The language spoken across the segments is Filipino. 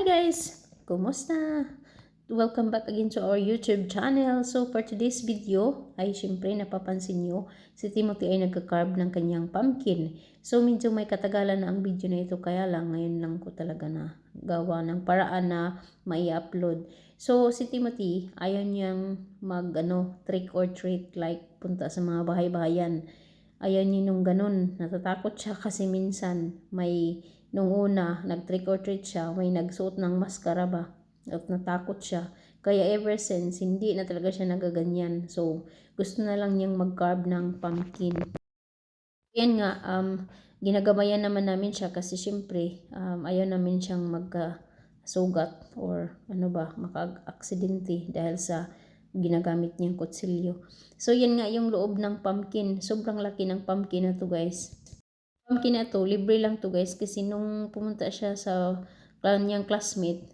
guys! Kumusta? Welcome back again to our YouTube channel. So for today's video ay syempre napapansin nyo si Timothy ay nagka-carve ng kanyang pumpkin. So medyo may katagalan na ang video na ito kaya lang ngayon lang ko talaga na gawa ng paraan na mai-upload. So si Timothy ayaw niyang trick or treat like punta sa mga bahay-bahayan. Ayaw niya nung ganun. Natatakot siya kasi minsan nung una, nag-trick or treat siya, may nagsuot ng maskara ba? At natakot siya. Kaya ever since, hindi na talaga siya nagaganyan. So, gusto na lang niyang mag-carve ng pumpkin. Yan nga, ginagabayan naman namin siya kasi syempre, ayaw namin siyang magkasugat or maka-aksidente dahil sa ginagamit niyang kutsilyo. So, yan nga yung loob ng pumpkin. Sobrang laki ng pumpkin na to guys. Pumpkin na to, libre lang to guys kasi nung pumunta siya sa kanyang classmate,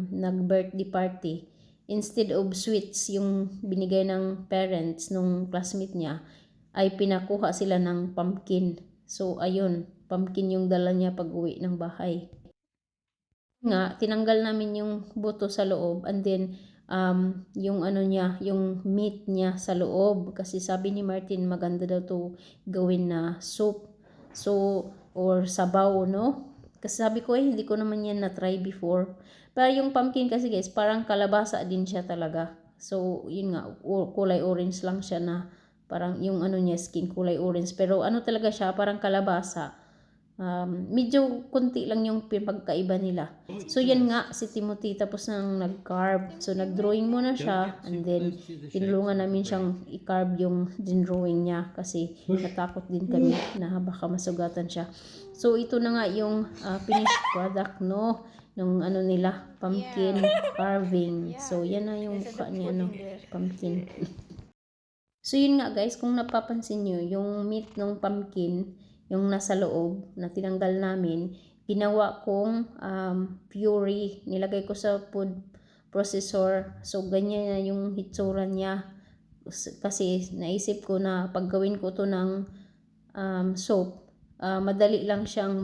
nag-birthday party, instead of sweets yung binigay ng parents nung classmate niya, ay pinakuha sila ng pumpkin. So ayun, pumpkin yung dala niya pag uwi ng bahay. Nga, tinanggal namin yung buto sa loob and then yung yung meat niya sa loob kasi sabi ni Martin maganda daw to gawin na soup. So, or sabaw, no? Kasi sabi ko, hindi ko naman yan na-try before. Pero yung pumpkin kasi guys, parang kalabasa din siya talaga. So, yun nga, kulay orange lang siya na parang yung niya, skin kulay orange. Pero talaga siya, parang kalabasa. Medyo konti lang yung pagkaiba nila. So, yan nga, si Timothy tapos nang nag-carve. So, nag-drawing muna siya and then tinulungan namin siyang i-carve yung drawing niya kasi natakot din kami na baka masugatan siya. So, ito na nga yung finished product, no? Nung nila, pumpkin carving. So, yan na yung mukha niya, pumpkin. So, yun nga guys, kung napapansin nyo, yung meat ng pumpkin, yung nasa loob na tinanggal namin, ginawa kong puree. Nilagay ko sa food processor. So, ganyan na yung hitsura niya. Kasi naisip ko na pag gawin ko to ng soap, madali lang siyang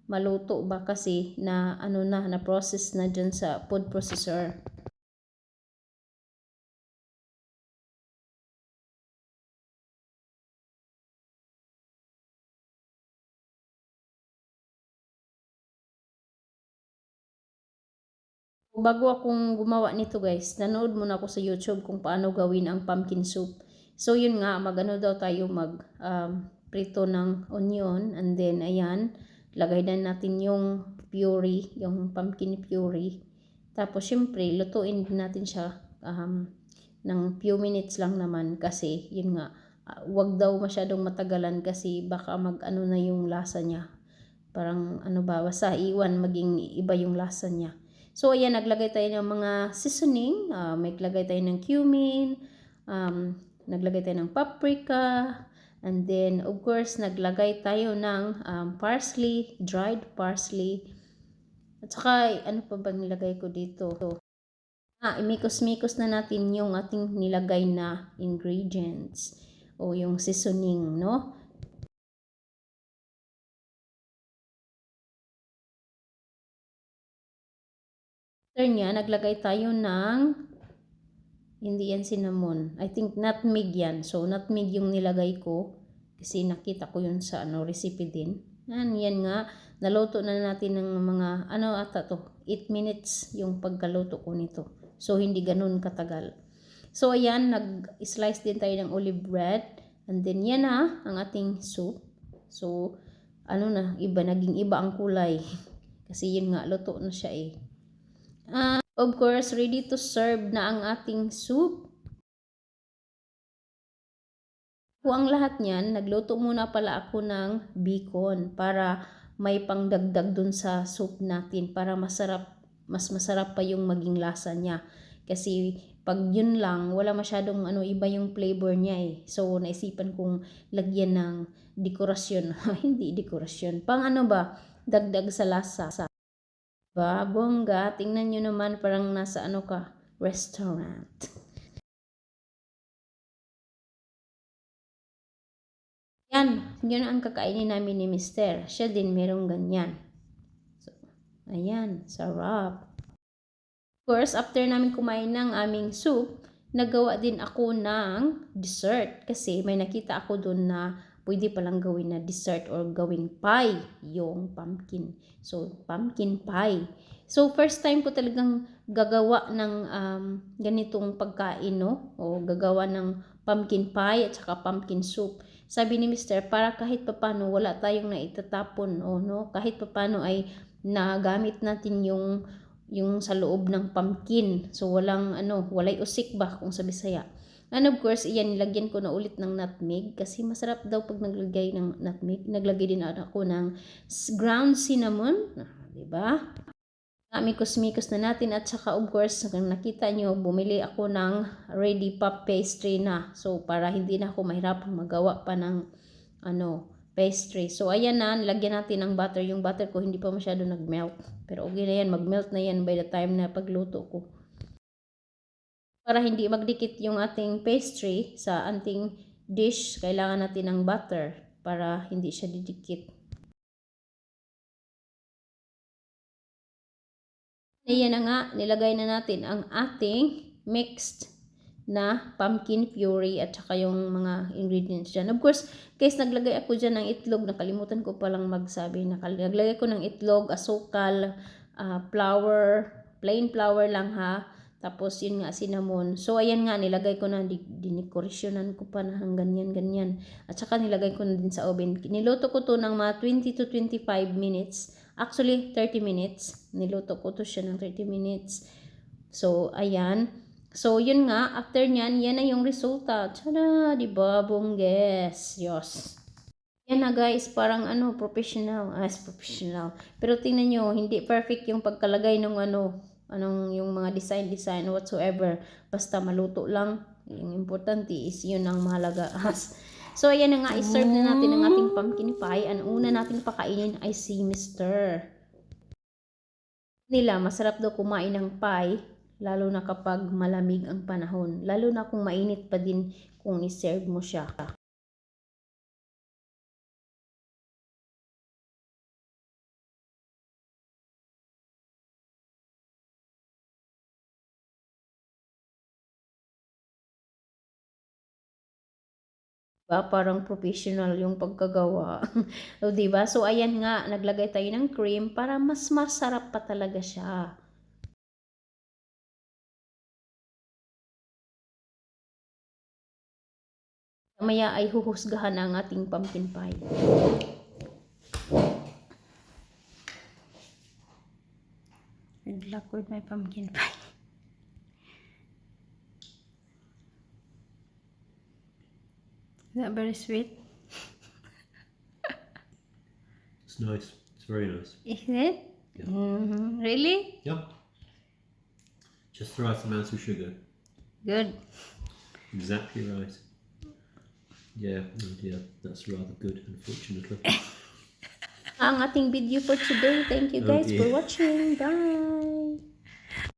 maluto ba kasi na na process na dyan sa food processor. Bago akong gumawa nito guys, nanood muna ako sa YouTube kung paano gawin ang pumpkin soup. So yun nga, daw tayo prito ng onion and then ayan, lagay na natin yung puree, yung pumpkin puree. Tapos syempre, lutuin natin siya ng few minutes lang naman kasi yun nga, wag daw masyadong matagalan kasi baka na yung lasa niya. Parang basta iwan maging iba yung lasa niya. So, ayan, naglagay tayo ng mga seasoning. May naglagay tayo ng cumin, naglagay tayo ng paprika, and then, of course, naglagay tayo ng parsley, dried parsley. At saka, ano pa bang nilagay ko dito? Imikos-mikos na natin yung ating nilagay na ingredients o yung seasoning, no? After niya, naglagay tayo ng hindi yan cinnamon. I think nutmeg yan. So, nutmeg yung nilagay ko. Kasi nakita ko yun sa recipe din. Yan nga. Naluto na natin ng mga, 8 minutes yung pagkaluto ko nito. So, hindi ganun katagal. So, ayan, nag-slice din tayo ng olive bread. And then, yan na ang ating soup. So, naging iba ang kulay. Kasi yun nga, luto na siya eh. Of course, ready to serve na ang ating soup. Kung ang lahat niyan, nagluto muna pala ako ng bacon para may pangdagdag dun sa soup natin para mas masarap pa yung maging lasa niya. Kasi pag yun lang, wala masyadong iba yung flavor niya eh. So, naisipan kong lagyan ng dekorasyon. Hindi dekorasyon. Pang dagdag sa lasa. Ba, bongga, tingnan nyo naman parang nasa restaurant. Yan, yun ang kakainin namin ni Mister. Siya din merong ganyan. So, Ayan, sarap. Of course, after namin kumain ng aming soup, nagawa din ako ng dessert kasi may nakita ako doon na pwede palang gawin na dessert or gawing pie yung pumpkin. So, pumpkin pie. So, first time ko talagang gagawa ng ganitong pagkain, no? O gagawa ng pumpkin pie at saka pumpkin soup. Sabi ni Mr. para kahit papano wala tayong naitatapon, o no? Kahit papano ay nagamit natin yung sa loob ng pumpkin. So, walay usik ba kung sa Bisaya. And of course, iyan, nilagyan ko na ulit ng nutmeg kasi masarap daw pag naglagay ng nutmeg. Naglagay din ako ng ground cinnamon. Diba? Mikos-mikos na natin at saka of course, kung nakita nyo, bumili ako ng ready puff pastry na. So, para hindi na ako mahirapang magawa pa ng pastry. So, ayan na, nilagyan natin ng butter. Yung butter ko hindi pa masyado nag-melt. Pero okay na yan, mag-melt na yan by the time na pagluto ko. Para hindi magdikit yung ating pastry sa ating dish, kailangan natin ng butter para hindi siya didikit. Ayan na nga, nilagay na natin ang ating mixed na pumpkin puree at saka yung mga ingredients dyan. Of course, guys, naglagay ako dyan ng itlog. Nakalimutan ko palang magsabi. Naglagay ko ng itlog, asukal, flour, plain flour lang ha. Tapos yun nga, cinnamon. So, ayan nga, nilagay ko na, dinekorasyonan ko pa na hanggang ganyan. At saka nilagay ko na din sa oven. Niluto ko to ng mga 20 to 25 minutes. Actually, 30 minutes. Niluto ko to siya ng 30 minutes. So, ayan. So, yun nga, after nyan, yan na yung resulta. Tada, diba, bongges. Yes. Yan na guys, parang professional. Professional. Pero tingnan nyo, hindi perfect yung pagkalagay ng yung mga design whatsoever. Basta maluto lang. Yung importante is yun ang mahalaga. So, ayan na nga, iserve na natin ang ating pumpkin pie. Ang una natin pakainin ay si Mr. Nila, masarap daw kumain ng pie, lalo na kapag malamig ang panahon. Lalo na kung mainit pa din kung iserve mo siya. Parang professional yung pagkagawa. O, diba? So, ayan nga, naglagay tayo ng cream para mas masarap pa talaga siya. Mamaya ay huhusgahan ang ating pumpkin pie. Good luck with my pumpkin pie. Is that very sweet? It's nice. It's very nice. Is it? Yeah. Really? Yep. Just the right amount of sugar. Good. Exactly right. Yeah, oh dear, that's rather good, unfortunately. Ang ating video for today. Thank you guys for watching. Bye!